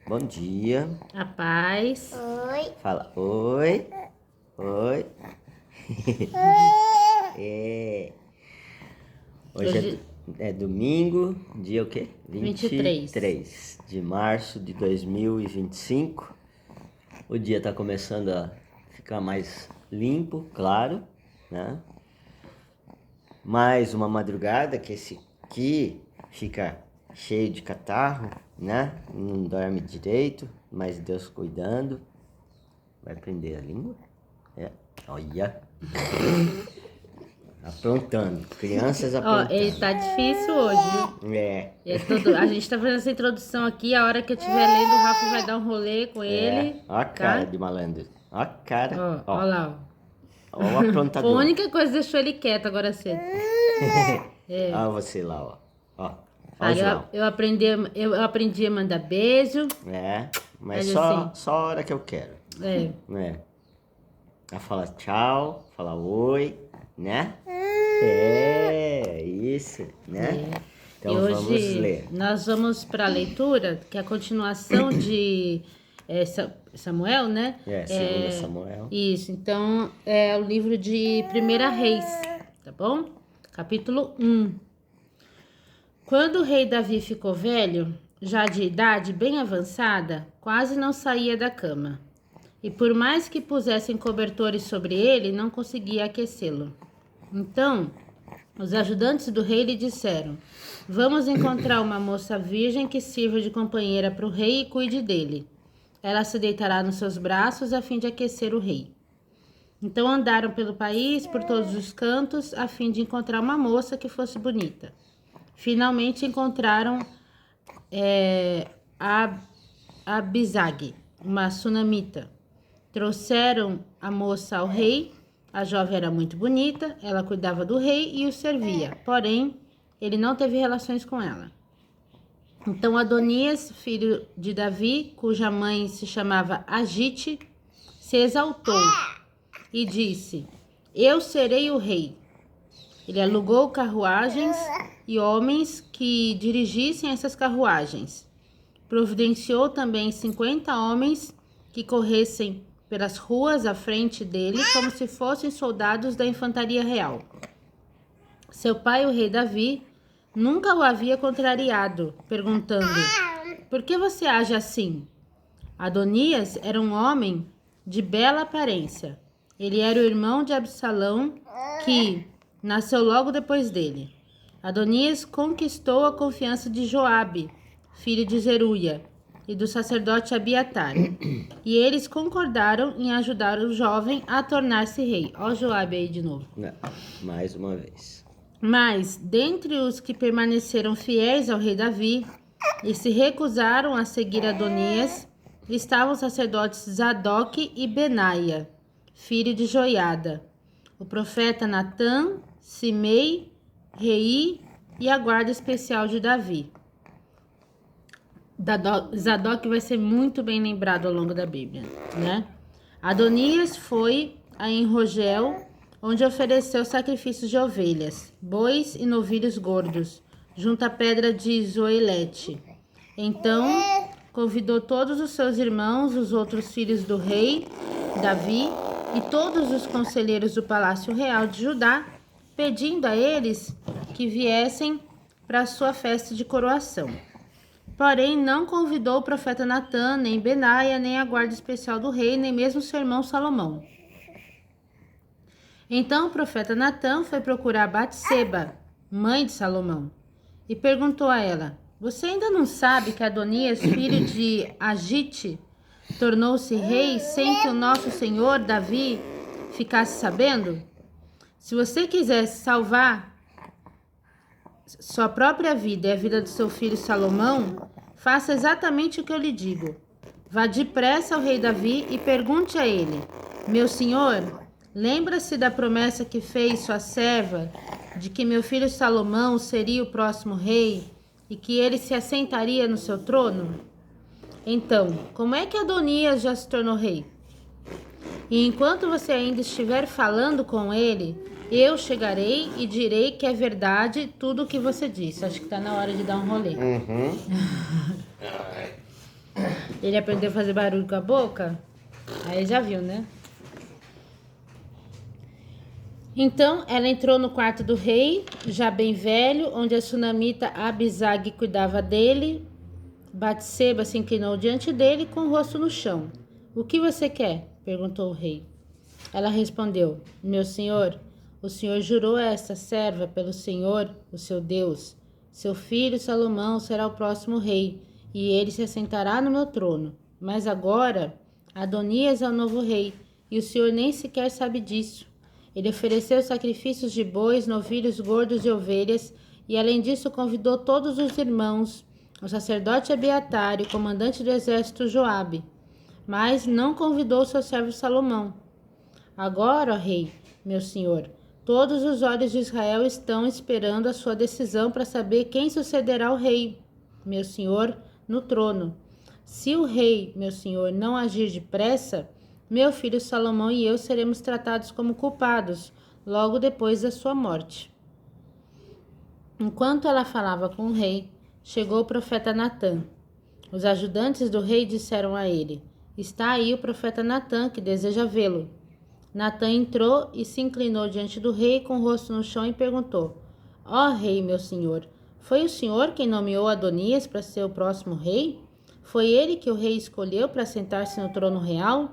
Bom dia. A paz. Oi. Fala oi. Oi. É. Hoje é domingo, dia o quê? 23 de março de 2025. O dia tá começando a ficar mais limpo, claro, né? Mais uma madrugada que esse aqui fica cheio de catarro, né? Não dorme direito, mas Deus cuidando. Vai prender a língua? É. Olha. Aprontando. Crianças aprontando. Ele tá difícil hoje, viu? É. A gente tá fazendo essa introdução aqui, a hora que eu estiver lendo, o Rafa vai dar um rolê com ele. Ó a cara tá? de malandro. Ó a cara. Ó lá, Ó o ó. A aprontador. única coisa que deixou ele quieto agora cedo. Ó você lá, ó. Ó o Aí João. eu aprendi a mandar beijo. É, mas Mas só a hora que eu quero. É. Né? Ela fala tchau, fala oi, né? É, isso, né? Então E vamos hoje ler. nós vamos para a leitura, que é a continuação de Samuel, né? Segundo Samuel. Isso, então é o livro de 1 Reis, tá bom? Capítulo 1. Quando o rei Davi ficou velho, já de idade bem avançada, quase não saía da cama. E por mais que pusessem cobertores sobre ele, não conseguia aquecê-lo. Então, os ajudantes do rei lhe disseram: vamos encontrar uma moça virgem que sirva de companheira para o rei e cuide dele. Ela se deitará nos seus braços a fim de aquecer o rei. Então andaram pelo país, por todos os cantos, a fim de encontrar uma moça que fosse bonita. Finalmente encontraram a Abizag, uma sunamita. Trouxeram a moça ao rei. A jovem era muito bonita, ela cuidava do rei e o servia, porém, ele não teve relações com ela. Então Adonias, filho de Davi, cuja mãe se chamava Agite, se exaltou e disse: eu serei o rei. Ele alugou carruagens e homens que dirigissem essas carruagens. Providenciou também 50 homens que corressem pelas ruas à frente dele, como se fossem soldados da infantaria real. Seu pai, o rei Davi, nunca o havia contrariado, perguntando: por que você age assim? Adonias era um homem de bela aparência. Ele era o irmão de Absalão, que nasceu logo depois dele. Adonias conquistou a confiança de Joabe, filho de Zeruia, e do sacerdote Abiatar. E eles concordaram em ajudar o jovem a tornar-se rei. Ó Joabe aí de novo. Não, mais uma vez. Mas, dentre os que permaneceram fiéis ao rei Davi e se recusaram a seguir Adonias, estavam os sacerdotes Zadok e Benaia, filho de Joiada, o profeta Natã, Simei, Rei e a guarda especial de Davi. Zadok vai ser muito bem lembrado ao longo da Bíblia, né? Adonias foi a Enrogel, onde ofereceu sacrifícios de ovelhas, bois e novilhos gordos, junto à pedra de Zoelete. Então convidou todos os seus irmãos, os outros filhos do rei Davi e todos os conselheiros do palácio real de Judá, pedindo a eles que viessem para a sua festa de coroação. Porém, não convidou o profeta Natã, nem Benaia, nem a guarda especial do rei, nem mesmo seu irmão Salomão. Então o profeta Natã foi procurar Batseba, mãe de Salomão, e perguntou a ela: você ainda não sabe que Adonias, filho de Agite, tornou-se rei sem que o nosso senhor Davi ficasse sabendo? Se você quisesse salvar sua própria vida e a vida do seu filho Salomão, faça exatamente o que eu lhe digo. Vá depressa ao rei Davi e pergunte a ele: meu senhor, lembra-se da promessa que fez sua serva de que meu filho Salomão seria o próximo rei e que ele se assentaria no seu trono? Então, como é que Adonias já se tornou rei? E enquanto você ainda estiver falando com ele, eu chegarei e direi que é verdade tudo o que você disse. Acho que tá na hora de dar um rolê. Ele aprendeu a fazer barulho com a boca? Aí já viu, né? Então, ela entrou no quarto do rei, já bem velho, onde a sunamita Abisag cuidava dele. Batseba se inclinou diante dele com o rosto no chão. O que você quer? Perguntou o rei. Ela respondeu, meu senhor, o senhor jurou a esta serva pelo Senhor, o seu Deus. Seu filho Salomão será o próximo rei, e ele se assentará no meu trono. Mas agora, Adonias é o novo rei, e o senhor nem sequer sabe disso. Ele ofereceu sacrifícios de bois, novilhos gordos e ovelhas, e além disso convidou todos os irmãos, o sacerdote Abiatar e o comandante do exército Joabe, mas não convidou seu servo Salomão. Agora, ó rei, meu senhor, todos os olhos de Israel estão esperando a sua decisão para saber quem sucederá o rei, meu senhor, no trono. Se o rei, meu senhor, não agir depressa, meu filho Salomão e eu seremos tratados como culpados logo depois da sua morte. Enquanto ela falava com o rei, chegou o profeta Natã. Os ajudantes do rei disseram a ele, está aí o profeta Natã, que deseja vê-lo. Natã entrou e se inclinou diante do rei com o rosto no chão e perguntou, ó rei, meu senhor, foi o senhor quem nomeou Adonias para ser o próximo rei? Foi ele que o rei escolheu para sentar-se no trono real?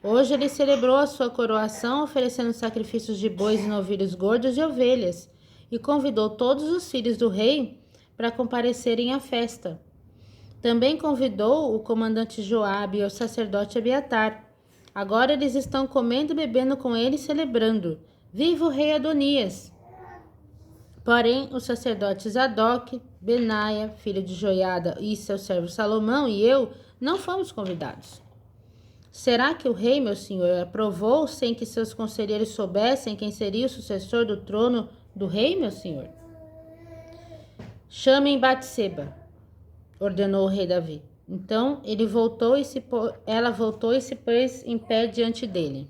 Hoje ele celebrou a sua coroação oferecendo sacrifícios de bois e novilhos gordos e ovelhas e convidou todos os filhos do rei para comparecerem à festa. Também convidou o comandante Joabe e o sacerdote Abiatar. Agora eles estão comendo e bebendo com ele, celebrando. Viva o rei Adonias! Porém, os sacerdotes Zadok, Benaia, filho de Joiada, e seu servo Salomão e eu não fomos convidados. Será que o rei, meu senhor, aprovou sem que seus conselheiros soubessem quem seria o sucessor do trono do rei, meu senhor? Chamem Batseba, ordenou o rei Davi. Então ela voltou e se pôs em pé diante dele.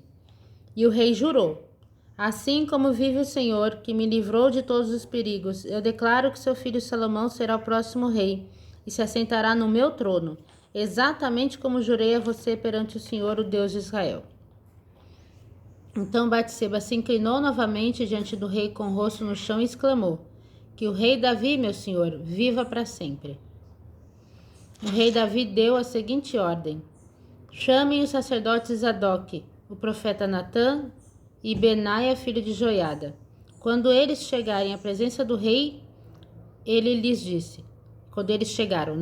E o rei jurou, assim como vive o Senhor, que me livrou de todos os perigos, eu declaro que seu filho Salomão será o próximo rei e se assentará no meu trono, exatamente como jurei a você perante o Senhor, o Deus de Israel. Então Batseba se inclinou novamente diante do rei com o rosto no chão e exclamou, que o rei Davi, meu senhor, viva para sempre. O rei Davi deu a seguinte ordem, chamem os sacerdotes Zadok, o profeta Natã e Benaia, filho de Joiada. Quando eles chegarem à presença do rei, ele lhes disse, quando eles chegaram,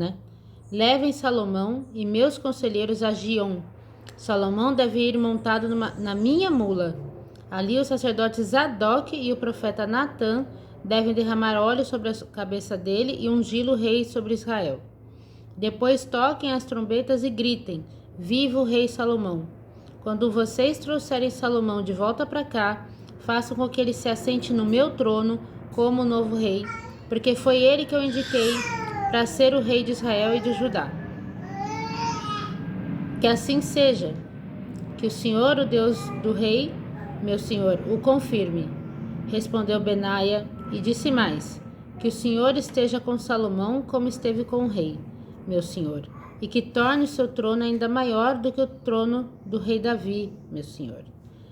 levem Salomão e meus conselheiros a Gion. Salomão deve ir montado na minha mula. Ali os sacerdotes Zadok e o profeta Natã devem derramar óleo sobre a cabeça dele e ungí-lo rei sobre Israel. Depois toquem as trombetas e gritem, viva o rei Salomão. Quando vocês trouxerem Salomão de volta para cá, façam com que ele se assente no meu trono como o novo rei, porque foi ele que eu indiquei para ser o rei de Israel e de Judá. Que assim seja, que o Senhor, o Deus do rei, meu senhor, o confirme. Respondeu Benaia e disse mais, que o Senhor esteja com Salomão como esteve com o rei, meu senhor, e que torne o seu trono ainda maior do que o trono do rei Davi, meu senhor.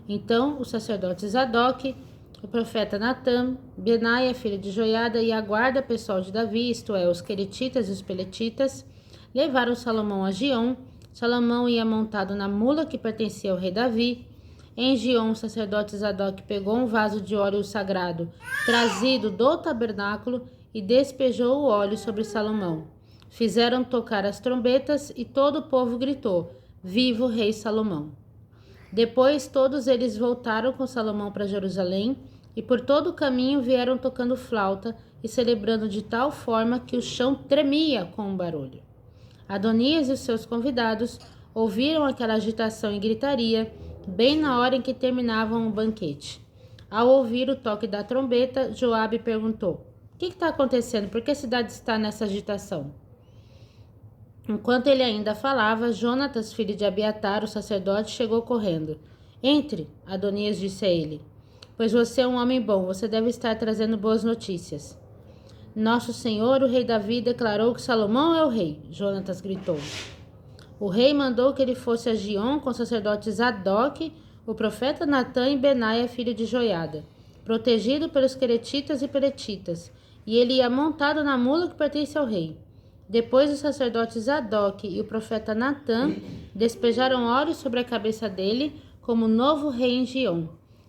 Então, os sacerdotes Zadok, o profeta Natã, Benaia, filho de Joiada, e a guarda pessoal de Davi, isto é, os queretitas e os peletitas, levaram Salomão a Gion. Salomão ia montado na mula que pertencia ao rei Davi. Em Gion, o sacerdote Zadok pegou um vaso de óleo sagrado, trazido do tabernáculo, e despejou o óleo sobre Salomão. Fizeram tocar as trombetas e todo o povo gritou, viva o rei Salomão. Depois todos eles voltaram com Salomão para Jerusalém e por todo o caminho vieram tocando flauta e celebrando de tal forma que o chão tremia com o barulho. Adonias e os seus convidados ouviram aquela agitação e gritaria bem na hora em que terminavam o banquete. Ao ouvir o toque da trombeta, Joabe perguntou, o que está acontecendo? Por que a cidade está nessa agitação? Enquanto ele ainda falava, Jonatas, filho de Abiatar, o sacerdote, chegou correndo. Entre, Adonias disse a ele, pois você é um homem bom, você deve estar trazendo boas notícias. Nosso senhor, o rei Davi, declarou que Salomão é o rei, Jonatas gritou. O rei mandou que ele fosse a Gion com o sacerdote Zadok, o profeta Natã e Benaia, filho de Joiada, protegido pelos queretitas e peretitas, e ele ia montado na mula que pertence ao rei. Depois os sacerdotes Zadok e o profeta Natã despejaram óleo sobre a cabeça dele como novo rei em Gion.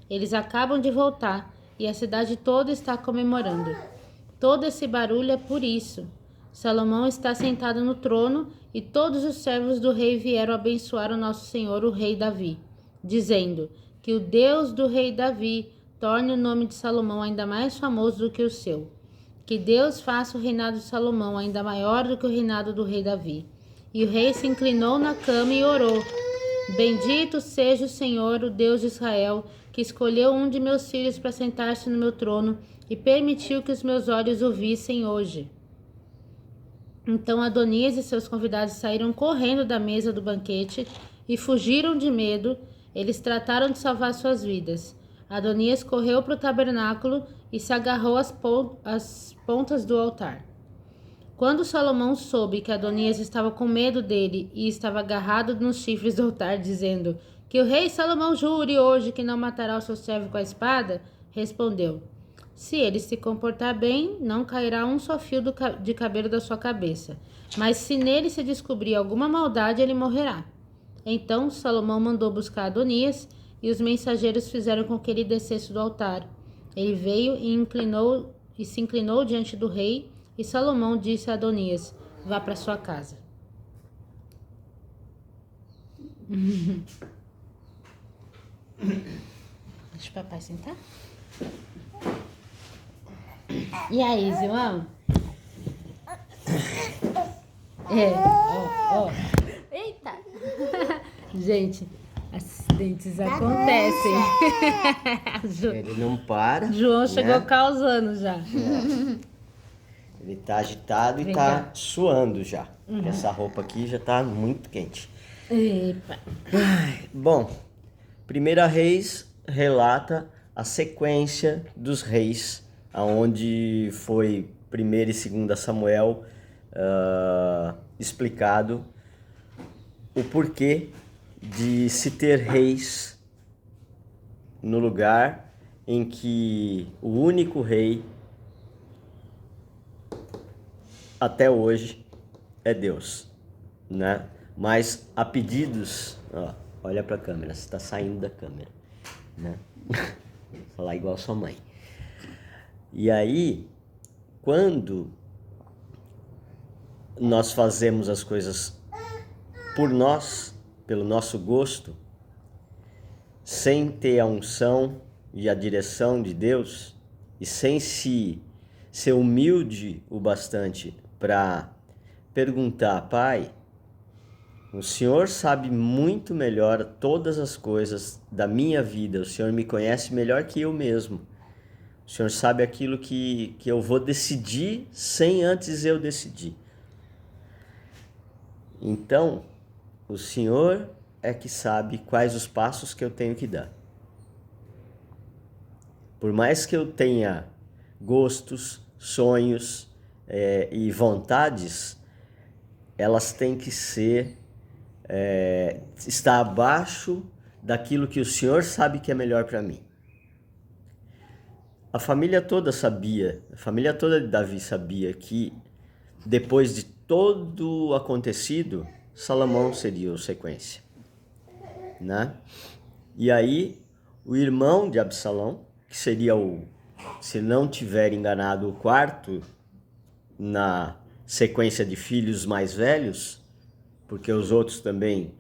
Eles acabam de voltar e a cidade toda está comemorando. Todo esse barulho é por isso. Salomão está sentado no trono e todos os servos do rei vieram abençoar o nosso senhor, o rei Davi, dizendo que o Deus do rei Davi torne o nome de Salomão ainda mais famoso do que o seu. Que Deus faça o reinado de Salomão ainda maior do que o reinado do rei Davi. E o rei se inclinou na cama e orou: Bendito seja o Senhor, o Deus de Israel, que escolheu um de meus filhos para sentar-se no meu trono e permitiu que os meus olhos o vissem hoje. Então Adonias e seus convidados saíram correndo da mesa do banquete e fugiram de medo. Eles trataram de salvar suas vidas. Adonias correu para o tabernáculo e se agarrou às pontas do altar. Quando Salomão soube que Adonias estava com medo dele e estava agarrado nos chifres do altar, dizendo que o rei Salomão jure hoje que não matará o seu servo com a espada, respondeu: Se ele se comportar bem, não cairá um só fio de cabelo da sua cabeça. Mas se nele se descobrir alguma maldade, ele morrerá. Então Salomão mandou buscar Adonias, e os mensageiros fizeram com que ele descesse do altar. Ele veio e se inclinou diante do rei, e Salomão disse a Adonias: Vá para sua casa. Deixa o papai sentar. E aí, Zilão? Ó. Eita! Gente, acidentes acontecem. Ele não para. João chegou né? causando já. Ele tá agitado e tá suando já. Essa roupa aqui já tá muito quente. Epa. Bom, 1 Reis relata a sequência dos reis, aonde foi 1 e 2 Samuel explicado o porquê de se ter reis no lugar em que o único rei até hoje é Deus, né? Mas a pedidos, olha para a câmera, você está saindo da câmera, né? Falar igual sua mãe. E aí, quando nós fazemos as coisas por nós, pelo nosso gosto, sem ter a unção e a direção de Deus, e sem ser humilde o bastante para perguntar: Pai, o Senhor sabe muito melhor todas as coisas da minha vida, o Senhor me conhece melhor que eu mesmo. O Senhor sabe aquilo que eu vou decidir sem antes eu decidir. Então, o Senhor é que sabe quais os passos que eu tenho que dar. Por mais que eu tenha gostos, sonhos e vontades, elas têm que estar abaixo daquilo que o Senhor sabe que é melhor para mim. A família toda de Davi sabia que depois de todo o acontecido, Salomão seria a sequência, né? E aí, o irmão de Absalão, que seria se não tiver enganado, o quarto na sequência de filhos mais velhos, porque os outros também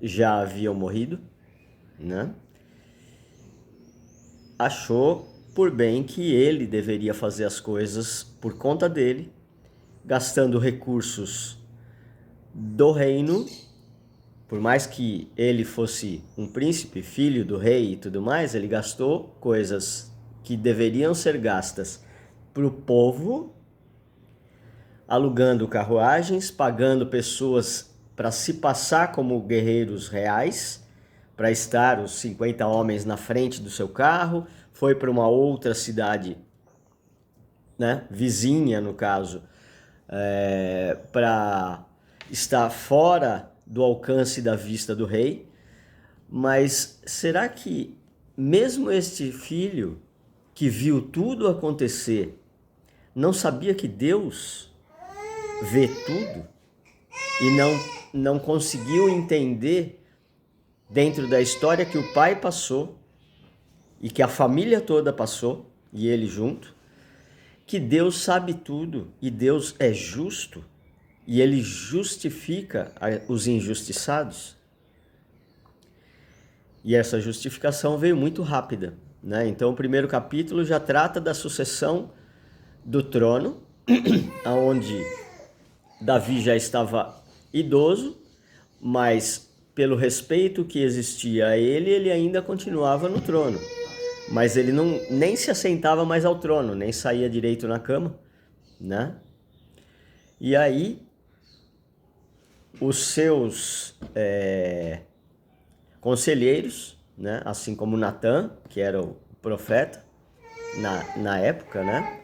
já haviam morrido, né? Achou por bem que ele deveria fazer as coisas por conta dele, gastando recursos do reino. Por mais que ele fosse um príncipe, filho do rei e tudo mais, ele gastou coisas que deveriam ser gastas para o povo, alugando carruagens, pagando pessoas para se passar como guerreiros reais, para estar os 50 homens na frente do seu carro, foi para uma outra cidade, né, vizinha no caso, para está fora do alcance da vista do rei, mas será que mesmo este filho que viu tudo acontecer não sabia que Deus vê tudo e não conseguiu entender dentro da história que o pai passou e que a família toda passou e ele junto, que Deus sabe tudo e Deus é justo e ele justifica os injustiçados? E essa justificação veio muito rápida, né? Então o primeiro capítulo já trata da sucessão do trono, onde Davi já estava idoso, mas pelo respeito que existia a ele, ele ainda continuava no trono. Mas ele nem se assentava mais ao trono, nem saía direito na cama, né? E aí, os seus conselheiros, né? Assim como Natã, que era o profeta na época, né?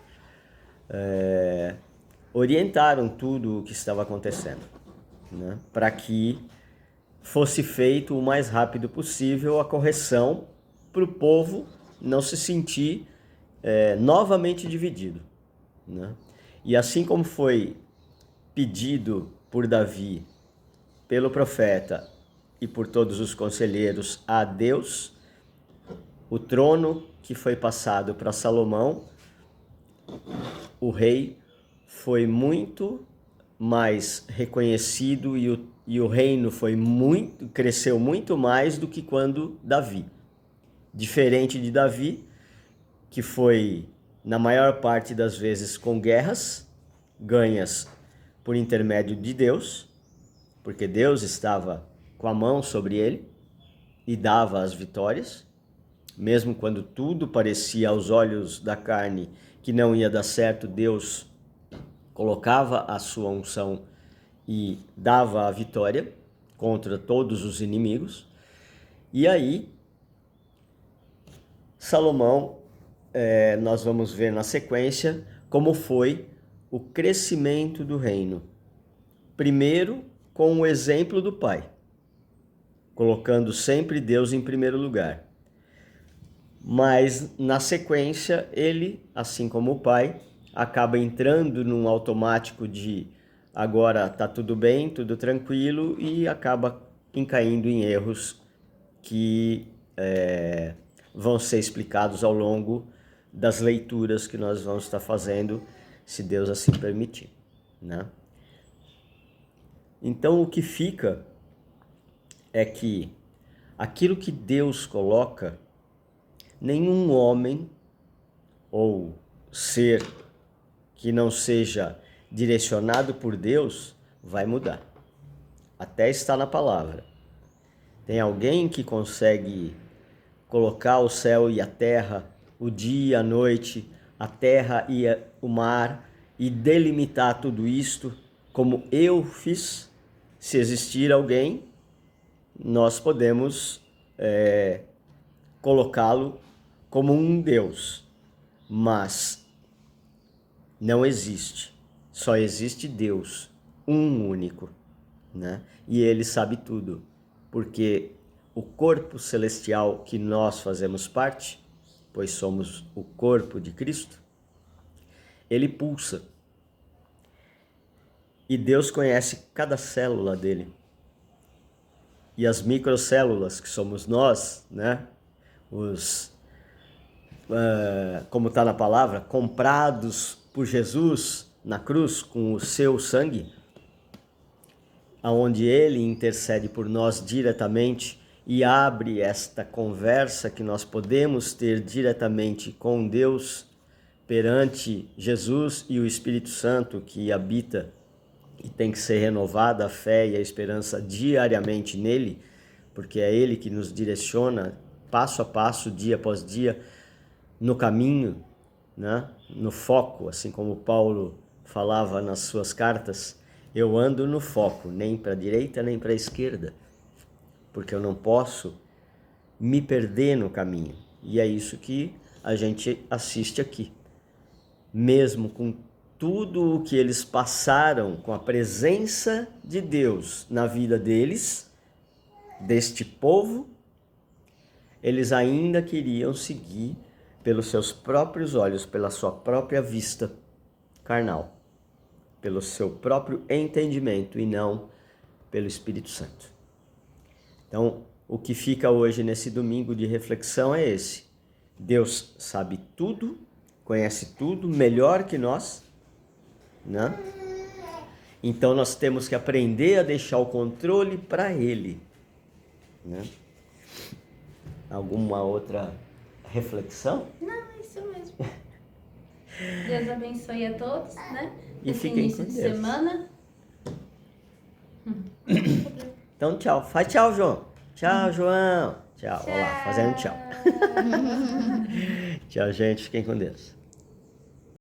Orientaram tudo o que estava acontecendo, né? Para que fosse feito o mais rápido possível a correção para o povo não se sentir novamente dividido, né? E assim como foi pedido por Davi, pelo profeta e por todos os conselheiros a Deus, o trono que foi passado para Salomão, o rei, foi muito mais reconhecido e o reino cresceu muito mais do que quando Davi. Diferente de Davi, que foi, na maior parte das vezes, com guerras, ganhas por intermédio de Deus, porque Deus estava com a mão sobre ele e dava as vitórias, mesmo quando tudo parecia aos olhos da carne que não ia dar certo, Deus colocava a sua unção e dava a vitória contra todos os inimigos. E aí, Salomão, nós vamos ver na sequência como foi o crescimento do reino. Primeiro, com o exemplo do pai, colocando sempre Deus em primeiro lugar. Mas, na sequência, ele, assim como o pai, acaba entrando num automático de agora tá tudo bem, tudo tranquilo, e acaba caindo em erros que vão ser explicados ao longo das leituras que nós vamos estar fazendo, se Deus assim permitir, né? Então o que fica é que aquilo que Deus coloca, nenhum homem ou ser que não seja direcionado por Deus vai mudar. Até está na palavra. Tem alguém que consegue colocar o céu e a terra, o dia, a noite, a terra e o mar e delimitar tudo isto como eu fiz? Se existir alguém, nós podemos colocá-lo como um Deus, mas não existe. Só existe Deus, um único, né? E ele sabe tudo, porque o corpo celestial que nós fazemos parte, pois somos o corpo de Cristo, ele pulsa. E Deus conhece cada célula dele. E as microcélulas, que somos nós, né? Como está na palavra, comprados por Jesus na cruz com o seu sangue, aonde ele intercede por nós diretamente e abre esta conversa que nós podemos ter diretamente com Deus perante Jesus e o Espírito Santo que habita e tem que ser renovada a fé e a esperança diariamente nele, porque é ele que nos direciona passo a passo, dia após dia, no caminho, né? No foco, assim como Paulo falava nas suas cartas, eu ando no foco, nem para a direita nem para a esquerda, porque eu não posso me perder no caminho. E é isso que a gente assiste aqui. Mesmo com tudo o que eles passaram com a presença de Deus na vida deles, deste povo, eles ainda queriam seguir pelos seus próprios olhos, pela sua própria vista carnal, pelo seu próprio entendimento e não pelo Espírito Santo. Então, o que fica hoje nesse domingo de reflexão é esse. Deus sabe tudo, conhece tudo melhor que nós, né? Então nós temos que aprender a deixar o controle para Ele, né? Alguma outra reflexão? Não, é isso mesmo. Deus abençoe a todos, né? E Esse fiquem início com de Deus. semana. Então tchau. Faz tchau, João. Tchau, João. Tchau. Olha lá, fazendo tchau. Tchau, gente. Fiquem com Deus.